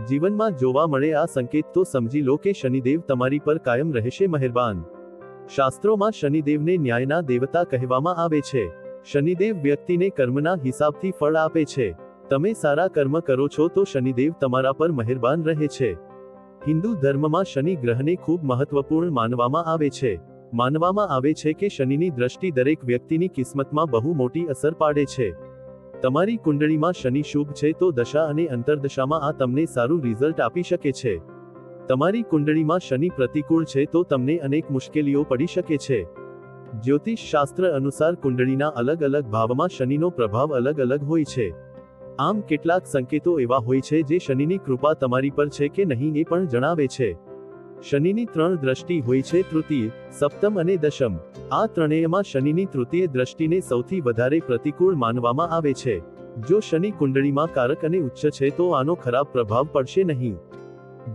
જીવનમાં જોવા મળે આ સંકેત તો સમજી લો કે શનિદેવ તમારી પર કાયમ રહેશે મહેરબાન। શાસ્ત્રોમાં શનિદેવને ન્યાયના દેવતા કહેવામાં આવે છે। શનિદેવ વ્યક્તિને કર્મના હિસાબથી ફળ આપે છે। તમે સારા કર્મ કરો છો તો શનિદેવ તમારા પર મહેરબાન રહે છે। હિન્દુ ધર્મમાં શનિ ગ્રહને ખૂબ મહત્વપૂર્ણ માનવામાં આવે છે। માનવામાં આવે છે કે શનિની દ્રષ્ટિ દરેક વ્યક્તિની કિસ્મતમાં બહુ મોટી અસર પાડે છે। તમારી કુંડળીમાં શનિ શુભ છે તો દશા અને અંતરદશામાં આ તમને સારું રિઝલ્ટ આપી શકે છે। તમારી કુંડળીમાં શનિ પ્રતિકૂળ છે તો તમને અનેક મુશ્કેલીઓ પડી શકે છે। જ્યોતિષ શાસ્ત્ર અનુસાર કુંડળીના અલગ અલગ ભાવમાં શનિનો પ્રભાવ અલગ અલગ હોય છે। આમ કેટલાક સંકેતો એવા હોય છે જે શનિની કૃપા તમારી પર છે કે નહીં એ પણ જણાવે છે। શનિની 3 દ્રષ્ટિ હોય છે, તૃતીય, સપ્તમ અને દશમ। આ ત્રણેયમાં શનિની તૃતીય દ્રષ્ટિને સૌથી વધારે પ્રતિકૂળ માનવામાં આવે છે। જો શનિ કુંડળીમાં કારક અને ઉચ્ચ છે તો આનો ખરાબ પ્રભાવ પડશે નહીં।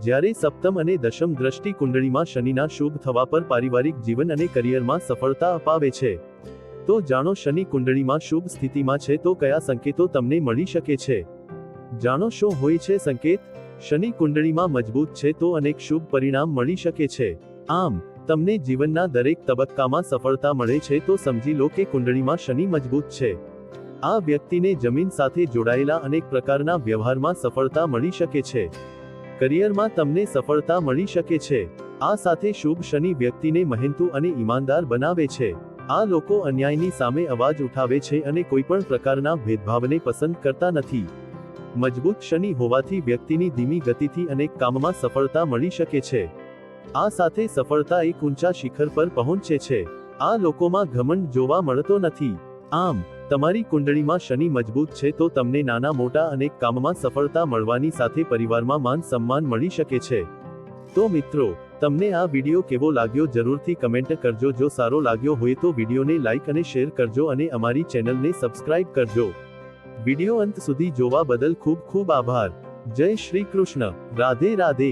જ્યારે સપ્તમ અને દશમ દ્રષ્ટિ કુંડળીમાં શનિના શુભ થવા પર પારિવારિક જીવન અને કરિયરમાં સફળતા અપાવે છે। તો જાણો શનિ કુંડળીમાં શુભ સ્થિતિમાં છે તો કયા સંકેતો તમને મળી શકે છે। જાણો શું હોય છે સંકેત। શનિ કુંડળીમાં મજબૂત છે તો અનેક શુભ પરિણામ મળી શકે છે। આમ તમને જીવનના દરેક તબક્કામાં સફળતા મળે છે તો સમજી લો કે કુંડળીમાં શનિ મજબૂત છે। આ વ્યક્તિને જમીન સાથે જોડાયેલા અનેક પ્રકારના વ્યવહારમાં સફળતા મળી શકે છે। કરિયરમાં તમને સફળતા મળી શકે છે। આ સાથે શુભ શનિ વ્યક્તિને મહેનતુ અને ઈમાનદાર બનાવે છે। આ લોકો અન્યાયની સામે અવાજ ઉઠાવે છે અને કોઈપણ પ્રકારના ભેદભાવને પસંદ કરતા નથી। મજબૂત શનિ હોવાથી વ્યક્તિની ધીમી ગતિથી અનેક કામમાં સફળતા મળી શકે છે। આ સાથે સફળતા એક ઊંચા શિખર પર પહોંચે છે। આ લોકોમાં ઘમંડ જોવા મળતો નથી। આમ તમારી કુંડળીમાં શનિ મજબૂત છે તો તમને નાના મોટા અનેક કામમાં સફળતા મળવાની સાથે પરિવારમાં માન સન્માન મળી શકે છે। તો મિત્રો, તમને આ વિડીયો કેવો લાગ્યો જરૂરથી કમેન્ટ કરજો। જો સારો લાગ્યો હોય તો વિડીયોને લાઈક અને શેર કરજો અને અમારી ચેનલને સબસ્ક્રાઇબ કરજો। વિડીયો અંત સુધી જોવા બદલ ખૂબ ખૂબ આભાર। જય શ્રી કૃષ્ણ। રાધે રાધે।